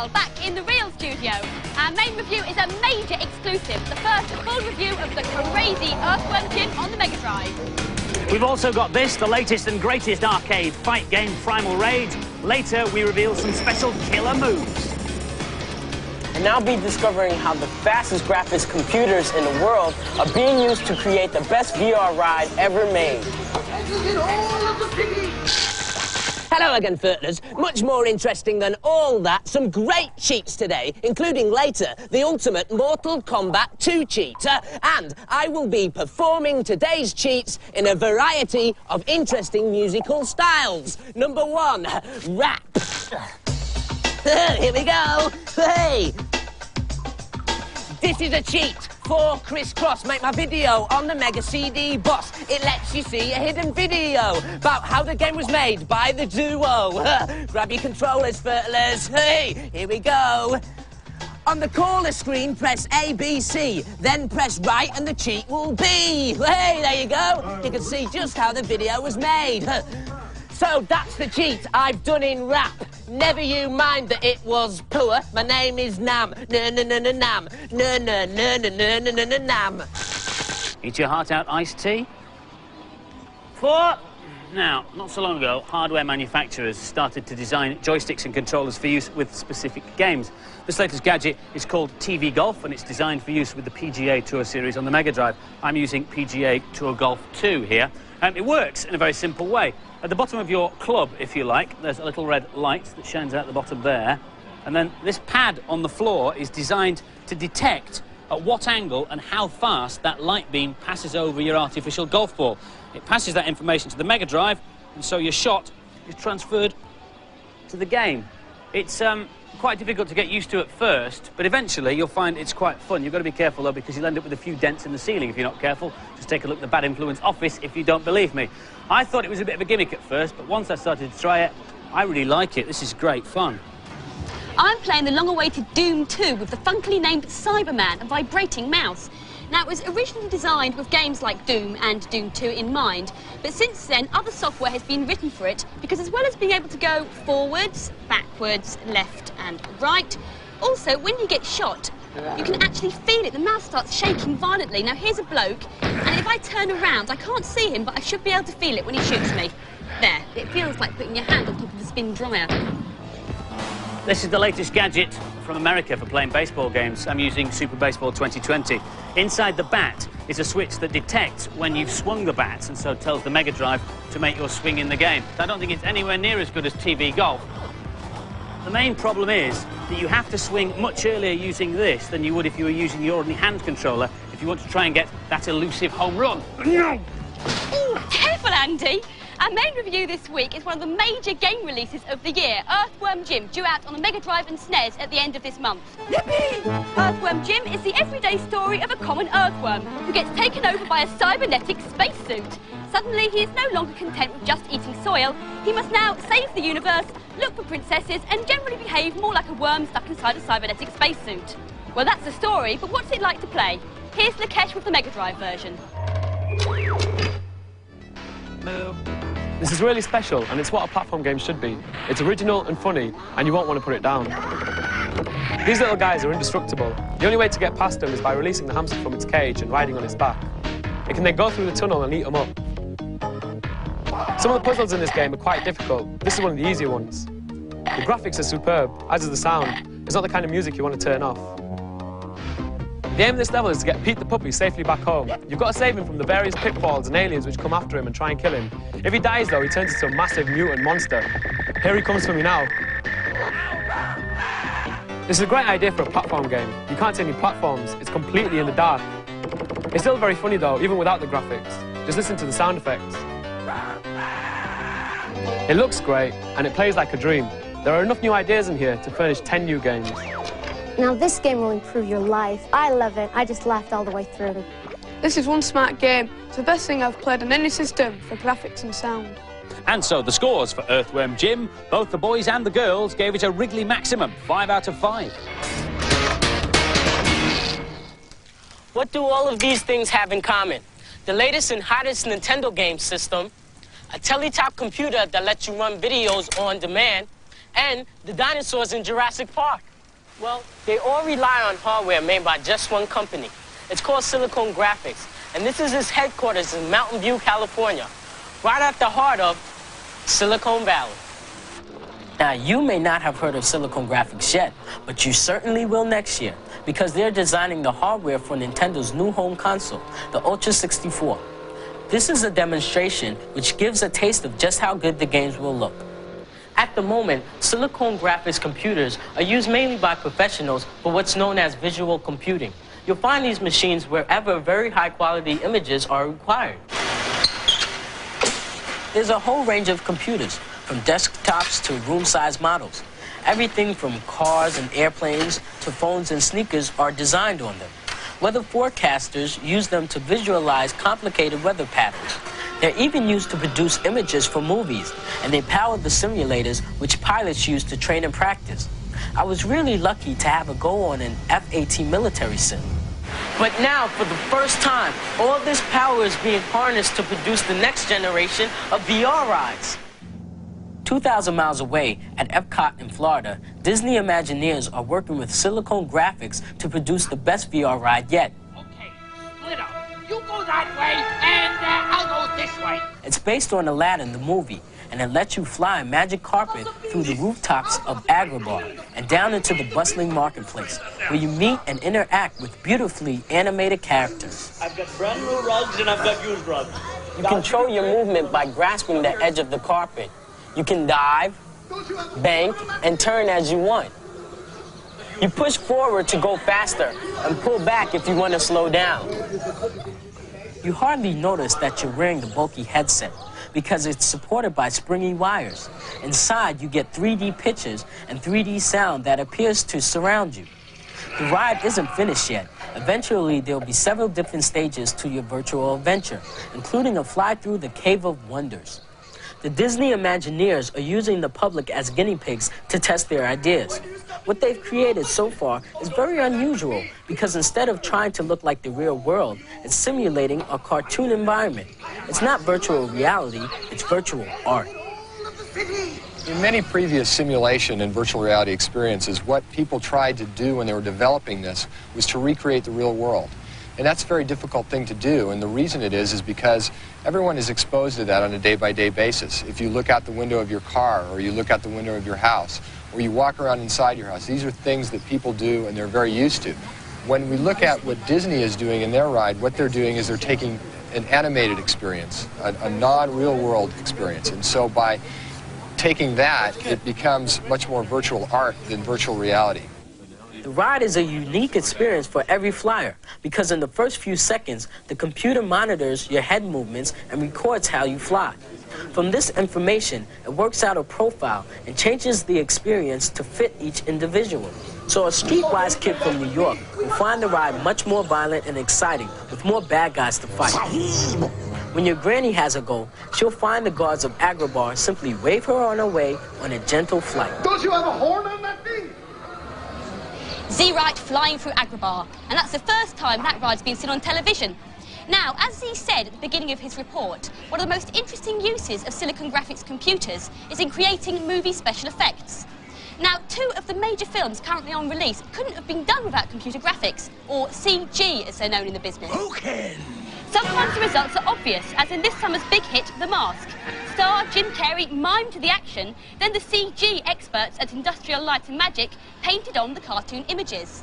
Carl, back in the real studio. Our main review is a major exclusive, the first full review of the crazy Earthworm Jim on the Mega Drive. We've also got this, the latest and greatest arcade fight game, Primal Rage. Later, we reveal some special killer moves. And I'll be discovering how the fastest graphics computers in the world are being used to create the best VR ride ever made. Hello again, Furtlers. Much more interesting than all that, some great cheats today, including later the ultimate Mortal Kombat 2 cheat. And I will be performing today's cheats in a variety of interesting musical styles. Number 1, rap. Here we go. Hey! This is a cheat for Chris Cross. Make my video on the Mega CD Boss. It lets you see a hidden video about how the game was made by the duo. Grab your controllers, Furtlers. Hey, here we go. On the caller screen, press ABC, then press right and the cheat will be. Hey, there you go. You can see just how the video was made. So that's the cheat I've done in rap. Never you mind that it was poor. My name is Nam. Nam. Nam. Eat your heart out, iced tea. 4. Now, not so long ago, hardware manufacturers started to design joysticks and controllers for use with specific games. This latest gadget is called TV Golf, and it's designed for use with the PGA Tour Series on the Mega Drive. I'm using PGA Tour Golf 2 here. It works in a very simple way. At the bottom of your club, if you like, there's a little red light that shines out the bottom there. And then this pad on the floor is designed to detect at what angle and how fast that light beam passes over your artificial golf ball. It passes that information to the Mega Drive, and so your shot is transferred to the game. It's quite difficult to get used to at first, but eventually you'll find it's quite fun. You've got to be careful, though, because you'll end up with a few dents in the ceiling if you're not careful. Just take a look at the Bad Influence office if you don't believe me. I thought it was a bit of a gimmick at first, but once I started to try it, I really like it. This is great fun. I'm playing the long-awaited Doom 2 with the funkily named Cyberman, a vibrating mouse. Now, it was originally designed with games like Doom and Doom 2 in mind, but since then, other software has been written for it, because as well as being able to go forwards, backwards, left and right, also, when you get shot, you can actually feel it. The mouse starts shaking violently. Now, here's a bloke, and if I turn around, I can't see him, but I should be able to feel it when he shoots me. There, it feels like putting your hand on top of a spin dryer. This is the latest gadget from America for playing baseball games. I'm using Super Baseball 2020. Inside the bat is a switch that detects when you've swung the bat, and so tells the Mega Drive to make your swing in the game. I don't think it's anywhere near as good as TV Golf. The main problem is that you have to swing much earlier using this than you would if you were using your ordinary hand controller if you want to try and get that elusive home run. Ooh, careful, Andy. Our main review this week is one of the major game releases of the year, Earthworm Jim, due out on the Mega Drive and SNES at the end of this month. Yippee! Earthworm Jim is the everyday story of a common earthworm who gets taken over by a cybernetic spacesuit. Suddenly, he is no longer content with just eating soil. He must now save the universe, look for princesses, and generally behave more like a worm stuck inside a cybernetic spacesuit. Well, that's the story, but what's it like to play? Here's Lakesh with the Mega Drive version. This is really special, and it's what a platform game should be. It's original and funny, and you won't want to put it down. These little guys are indestructible. The only way to get past them is by releasing the hamster from its cage and riding on its back. It can then go through the tunnel and eat them up. Some of the puzzles in this game are quite difficult. This is one of the easier ones. The graphics are superb, as is the sound. It's not the kind of music you want to turn off. The aim of this level is to get Pete the puppy safely back home. You've got to save him from the various pitfalls and aliens which come after him and try and kill him. If he dies, though, he turns into a massive mutant monster. Here he comes for me now. This is a great idea for a platform game. You can't see any platforms. It's completely in the dark. It's still very funny, though, even without the graphics. Just listen to the sound effects. It looks great, and it plays like a dream. There are enough new ideas in here to furnish 10 new games. Now this game will improve your life. I love it. I just laughed all the way through. This is one smart game. It's the best thing I've played on any system for graphics and sound. And so the scores for Earthworm Jim, both the boys and the girls gave it a Wrigley maximum, 5 out of 5. What do all of these things have in common? The latest and hottest Nintendo game system, a Teletop computer that lets you run videos on demand, and the dinosaurs in Jurassic Park. Well, they all rely on hardware made by just one company. It's called Silicon Graphics, and this is its headquarters in Mountain View, California, right at the heart of Silicon Valley. Now, you may not have heard of Silicon Graphics yet, but you certainly will next year, because they're designing the hardware for Nintendo's new home console, the Ultra 64. This is a demonstration which gives a taste of just how good the games will look. At the moment, Silicon Graphics computers are used mainly by professionals for what's known as visual computing. You'll find these machines wherever very high-quality images are required. There's a whole range of computers, from desktops to room-sized models. Everything from cars and airplanes to phones and sneakers are designed on them. Weather forecasters use them to visualize complicated weather patterns. They're even used to produce images for movies, and they power the simulators which pilots use to train and practice. I was really lucky to have a go on an F-18 military sim. But now, for the first time, all this power is being harnessed to produce the next generation of VR rides. 2,000 miles away at Epcot in Florida, Disney Imagineers are working with Silicon Graphics to produce the best VR ride yet. Okay, split up. You go that way, and I'll go this way. It's based on Aladdin, the movie, and it lets you fly a magic carpet through the rooftops of Agrabah and down into the bustling marketplace, where you meet and interact with beautifully animated characters. I've got brand new rugs and I've got used rugs. You control your movement by grasping the edge of the carpet. You can dive, bank, and turn as you want. You push forward to go faster and pull back if you want to slow down. You hardly notice that you're wearing the bulky headset because it's supported by springy wires. Inside, you get 3D pictures and 3D sound that appears to surround you. The ride isn't finished yet. Eventually, there'll be several different stages to your virtual adventure, including a fly through the Cave of Wonders. The Disney Imagineers are using the public as guinea pigs to test their ideas. What they've created so far is very unusual because instead of trying to look like the real world, it's simulating a cartoon environment. It's not virtual reality, it's virtual art. In many previous simulation and virtual reality experiences, what people tried to do when they were developing this was to recreate the real world. And that's a very difficult thing to do, and the reason it is because everyone is exposed to that on a day-by-day basis. If you look out the window of your car, or you look out the window of your house, or you walk around inside your house, these are things that people do and they're very used to. When we look at what Disney is doing in their ride, what they're doing is they're taking an animated experience, a non-real world experience. And so by taking that, it becomes much more virtual art than virtual reality. The ride is a unique experience for every flyer because in the first few seconds, the computer monitors your head movements and records how you fly. From this information, it works out a profile and changes the experience to fit each individual. So a streetwise kid from New York will find the ride much more violent and exciting with more bad guys to fight. When your granny has a goal, she'll find the guards of Agrabah simply wave her on her way on a gentle flight. Don't you have a horn on that thing? Z-Rite flying through Agrabah, and that's the first time that ride's been seen on television. Now, as Z said at the beginning of his report, one of the most interesting uses of Silicon Graphics computers is in creating movie special effects. Now, 2 of the major films currently on release couldn't have been done without computer graphics, or CG as they're known in the business. Okay. Sometimes the results are obvious, as in this summer's big hit, The Mask. Star Jim Carrey mimed the action, then the CG experts at Industrial Light and Magic painted on the cartoon images.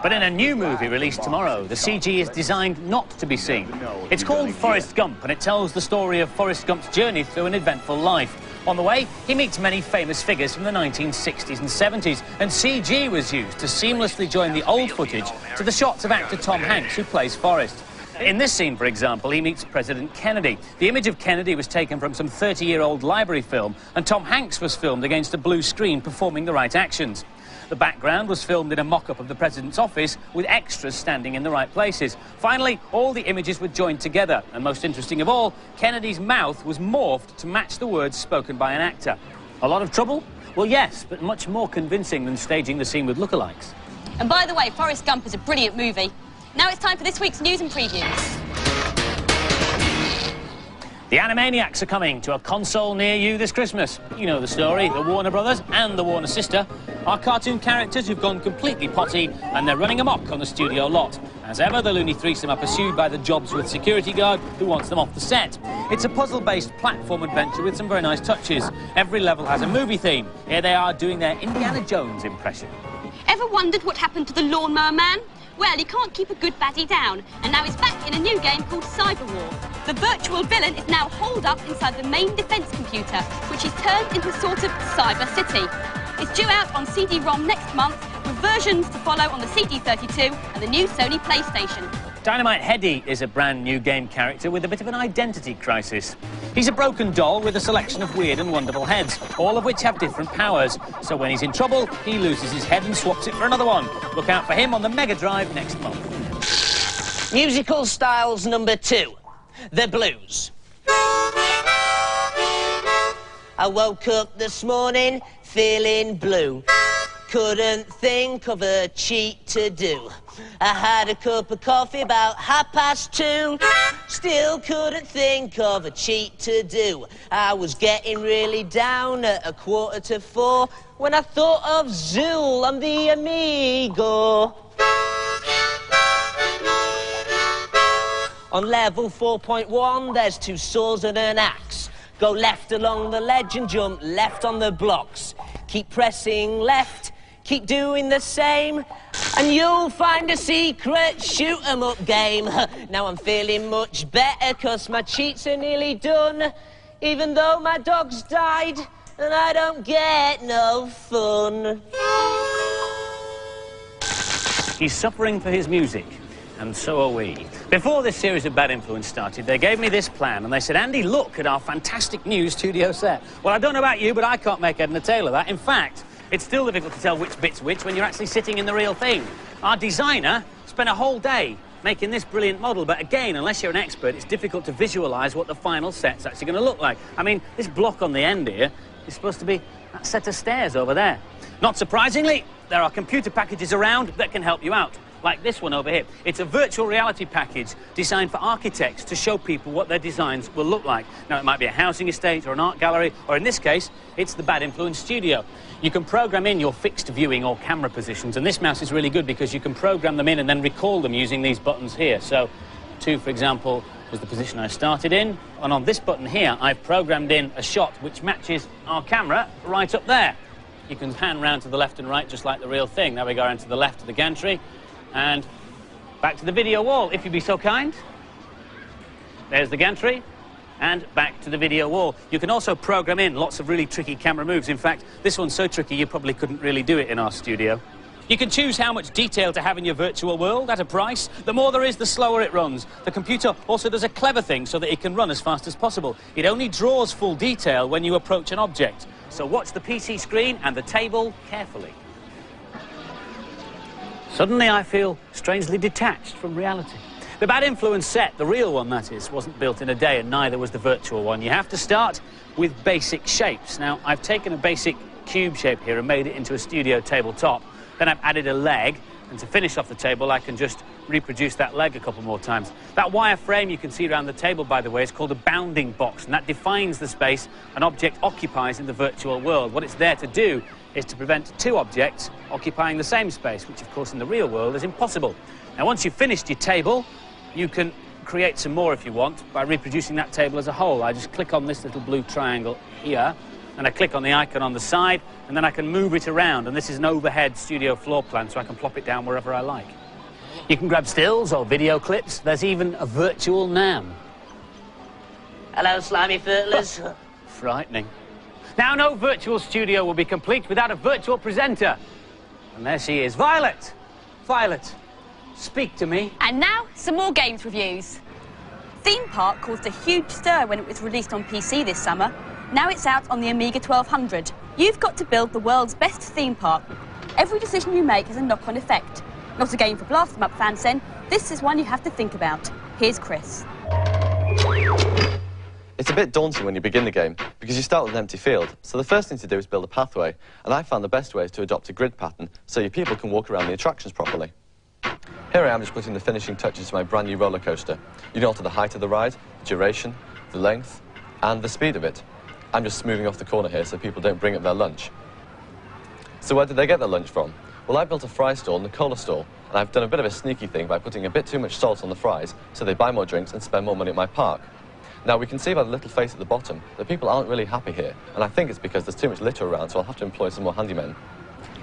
But in a new movie released tomorrow, the CG is designed not to be seen. It's called Forrest Gump, and it tells the story of Forrest Gump's journey through an eventful life. On the way, he meets many famous figures from the 1960s and 70s, and CG was used to seamlessly join the old footage to the shots of actor Tom Hanks, who plays Forrest. In this scene, for example, he meets President Kennedy. The image of Kennedy was taken from some 30-year-old library film, and Tom Hanks was filmed against a blue screen performing the right actions. The background was filmed in a mock-up of the president's office with extras standing in the right places. Finally, all the images were joined together, and most interesting of all, Kennedy's mouth was morphed to match the words spoken by an actor. A lot of trouble? Well, yes, but much more convincing than staging the scene with lookalikes. And by the way, Forrest Gump is a brilliant movie. Now it's time for this week's news and previews. The The Animaniacs are coming to a console near you this Christmas. You know the story, the Warner Brothers and the Warner sister are cartoon characters who've gone completely potty and they're running amok on the studio lot. As ever, the Looney Threesome are pursued by the Jobsworth security guard who wants them off the set. It's a puzzle-based platform adventure with some very nice touches. Every level has a movie theme. Here they are doing their Indiana Jones impression. Ever wondered what happened to the Lawnmower Man? Well, he can't keep a good baddie down, and now he's back in a new game called Cyber War. The virtual villain is now holed up inside the main defence computer, which is turned into a sort of cyber city. It's due out on CD-ROM next month, with versions to follow on the CD32 and the new Sony PlayStation. Dynamite Headdy is a brand new game character with a bit of an identity crisis. He's a broken doll with a selection of weird and wonderful heads, all of which have different powers. So when he's in trouble, he loses his head and swaps it for another one. Look out for him on the Mega Drive next month. Musical styles number 2, the blues. I woke up this morning feeling blue. Couldn't think of a cheat to do. I had a cup of coffee about 2:30. Still couldn't think of a cheat to do. I was getting really down at 3:45 when I thought of Zool on the Amigo. On level 4.1, there's 2 swords and an axe. Go left along the ledge and jump left on the blocks. Keep pressing left, keep doing the same, and you'll find a secret shoot-'em-up game. Now I'm feeling much better 'cause my cheats are nearly done, even though my dog's died and I don't get no fun. He's suffering for his music, and so are we. Before this series of Bad Influence started, they gave me this plan, and they said, Andy, look at our fantastic new studio set. Well, I don't know about you, but I can't make head and tail of that. In fact, it's still difficult to tell which bit's which when you're actually sitting in the real thing. Our designer spent a whole day making this brilliant model, but again, unless you're an expert, it's difficult to visualise what the final set's actually going to look like. I mean, this block on the end here is supposed to be that set of stairs over there. Not surprisingly, there are computer packages around that can help you out, like this one over here. It's a virtual reality package designed for architects to show people what their designs will look like. Now, it might be a housing estate or an art gallery, or in this case, it's the Bad Influence studio. You can program in your fixed viewing or camera positions, and this mouse is really good because you can program them in and then recall them using these buttons here. So, 2, for example, was the position I started in, and on this button here, I've programmed in a shot which matches our camera right up there. You can pan round to the left and right just like the real thing. Now we go around to the left of the gantry, and back to the video wall, if you'd be so kind. There's the gantry, and back to the video wall. You can also program in lots of really tricky camera moves. In fact, this one's so tricky you probably couldn't really do it in our studio. You can choose how much detail to have in your virtual world at a price. The more there is, the slower it runs. The computer also does a clever thing so that it can run as fast as possible. It only draws full detail when you approach an object. So watch the PC screen and the table carefully. Suddenly I feel strangely detached from reality. The Bad Influence set, the real one that is, wasn't built in a day, and neither was the virtual one. You have to start with basic shapes. Now, I've taken a basic cube shape here and made it into a studio tabletop. Then I've added a leg, and to finish off the table, I can just reproduce that leg a couple more times. That wire frame you can see around the table, by the way, is called a bounding box, and that defines the space an object occupies in the virtual world. What it's there to do is to prevent 2 objects occupying the same space, which, of course, in the real world is impossible. Now, once you've finished your table, you can create some more if you want by reproducing that table as a whole. I just click on this little blue triangle here, and I click on the icon on the side, and then I can move it around. And this is an overhead studio floor plan, so I can plop it down wherever I like. You can grab stills or video clips. There's even a virtual Nam. Hello, slimy footlers. Frightening. Now, no virtual studio will be complete without a virtual presenter. And there she is, Violet. Violet, speak to me. And now, some more games reviews. Theme Park caused a huge stir when it was released on PC this summer. Now it's out on the Amiga 1200. You've got to build the world's best theme park. Every decision you make has a knock-on effect. Not a game for Blast 'em Up fans then. This is one you have to think about. Here's Chris. It's a bit daunting when you begin the game because you start with an empty field. So the first thing to do is build a pathway. And I found the best way is to adopt a grid pattern so your people can walk around the attractions properly. Here I am just putting the finishing touches to my brand new roller coaster. You can alter the height of the ride, the duration, the length, and the speed of it. I'm just smoothing off the corner here so people don't bring up their lunch. So where did they get their lunch from? Well, I built a fry stall and a cola stall, and I've done a bit of a sneaky thing by putting a bit too much salt on the fries so they buy more drinks and spend more money at my park. Now, we can see by the little face at the bottom that people aren't really happy here, and I think it's because there's too much litter around, so I'll have to employ some more handymen.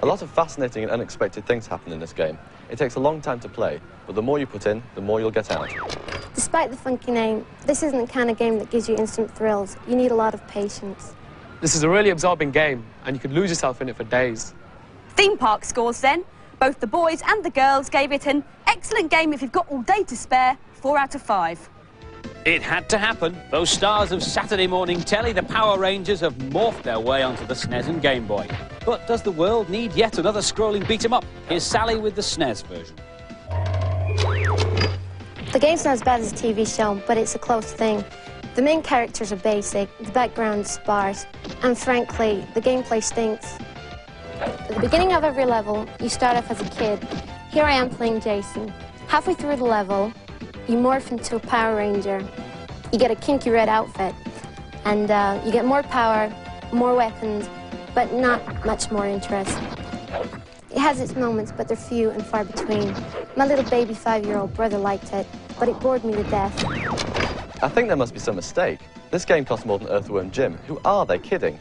A lot of fascinating and unexpected things happen in this game. It takes a long time to play, but the more you put in, the more you'll get out. Despite the funky name, this isn't the kind of game that gives you instant thrills. You need a lot of patience. This is a really absorbing game, and you could lose yourself in it for days. Theme park scores then. Both the boys and the girls gave it an excellent game if you've got all day to spare, 4 out of 5. It had to happen. Those stars of Saturday morning telly, the Power Rangers, have morphed their way onto the SNES and Game Boy. But does the world need yet another scrolling beat-em-up? Here's Sally with the SNES version. The game's not as bad as a TV show, but it's a close thing. The main characters are basic, the background's sparse, and frankly, the gameplay stinks. At the beginning of every level, you start off as a kid. Here I am playing Jason. Halfway through the level, you morph into a Power Ranger. You get a kinky red outfit, and you get more power, more weapons, but not much more interest. It has its moments, but they're few and far between. My little baby 5-year-old brother liked it, but it bored me to death. I think there must be some mistake. This game costs more than Earthworm Jim. Who are they kidding?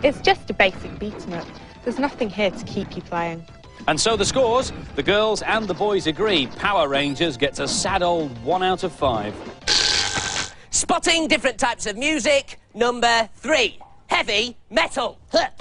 It's just a basic beat-em-up. There's nothing here to keep you playing. And so the scores, the girls and the boys agree. Power Rangers gets a sad old 1 out of 5. Spotting different types of music, number 3. Heavy metal. Bang,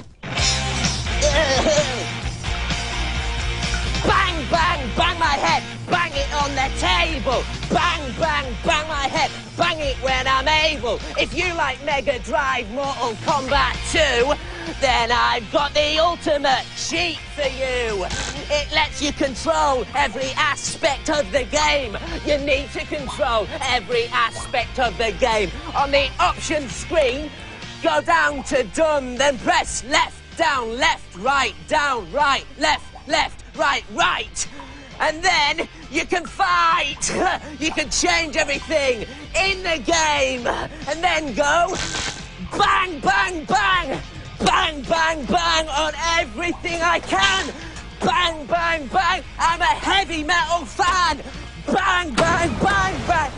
bang, bang my head. Bang it on the table. Bang, bang, bang my head. Bang it when I'm able. If you like Mega Drive Mortal Kombat 2, then I've got the ultimate cheat for you. It lets you control every aspect of the game. You need to control every aspect of the game. On the options screen, go down to done, then press left, down, left, right, down, right, left, right, right. And then you can fight. You can change everything in the game. And then go bang, bang, bang. Bang, bang, bang on everything I can. Bang, bang, bang. I'm a heavy metal fan. Bang, bang, bang, bang.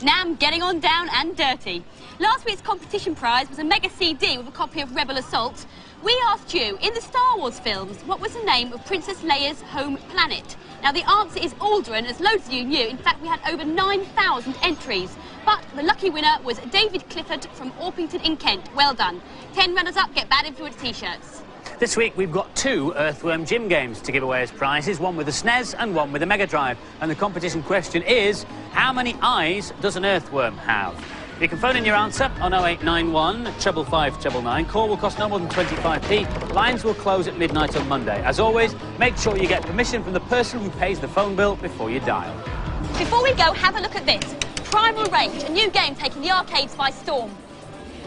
Now I'm getting on down and dirty. Last week's competition prize was a Mega CD with a copy of Rebel Assault. We asked you, in the Star Wars films, what was the name of Princess Leia's home planet? Now, the answer is Alderaan, as loads of you knew. In fact, we had over 9,000 entries. But the lucky winner was David Clifford from Orpington in Kent. Well done. 10 runners-up get Bad Influence T-shirts. This week we've got 2 Earthworm Jim games to give away as prizes, one with a SNES and one with a Mega Drive. And the competition question is, how many eyes does an earthworm have? You can phone in your answer on 0891 555 999. Call will cost no more than 25p. Lines will close at midnight on Monday. As always, make sure you get permission from the person who pays the phone bill before you dial. Before we go, have a look at this. Primal Rage, a new game taking the arcades by storm.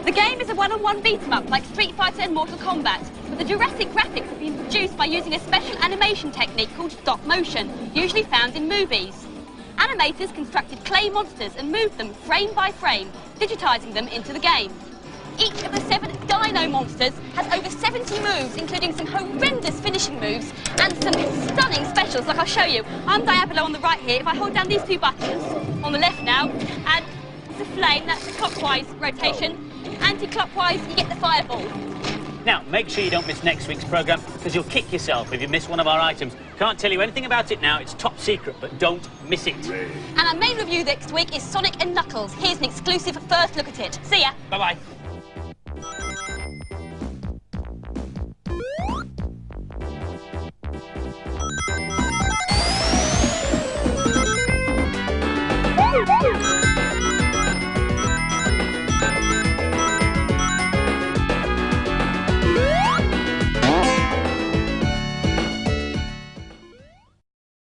The game is a one-on-one beat-em-up like Street Fighter and Mortal Kombat, but the Jurassic graphics have been produced by using a special animation technique called stop motion, usually found in movies. Animators constructed clay monsters and moved them frame by frame, digitising them into the game. Each of the 7 dino monsters has over 70 moves, including some horrendous finishing moves and some stunning specials, like I'll show you. I'm Diablo on the right here. If I hold down these 2 buttons, on the left now, and it's a flame, that's the clockwise rotation. Anti-clockwise, you get the fireball. Now, make sure you don't miss next week's programme, because you'll kick yourself if you miss one of our items. Can't tell you anything about it now, it's top secret, but don't miss it. And our main review next week is Sonic and Knuckles. Here's an exclusive first look at it. See ya. Bye-bye.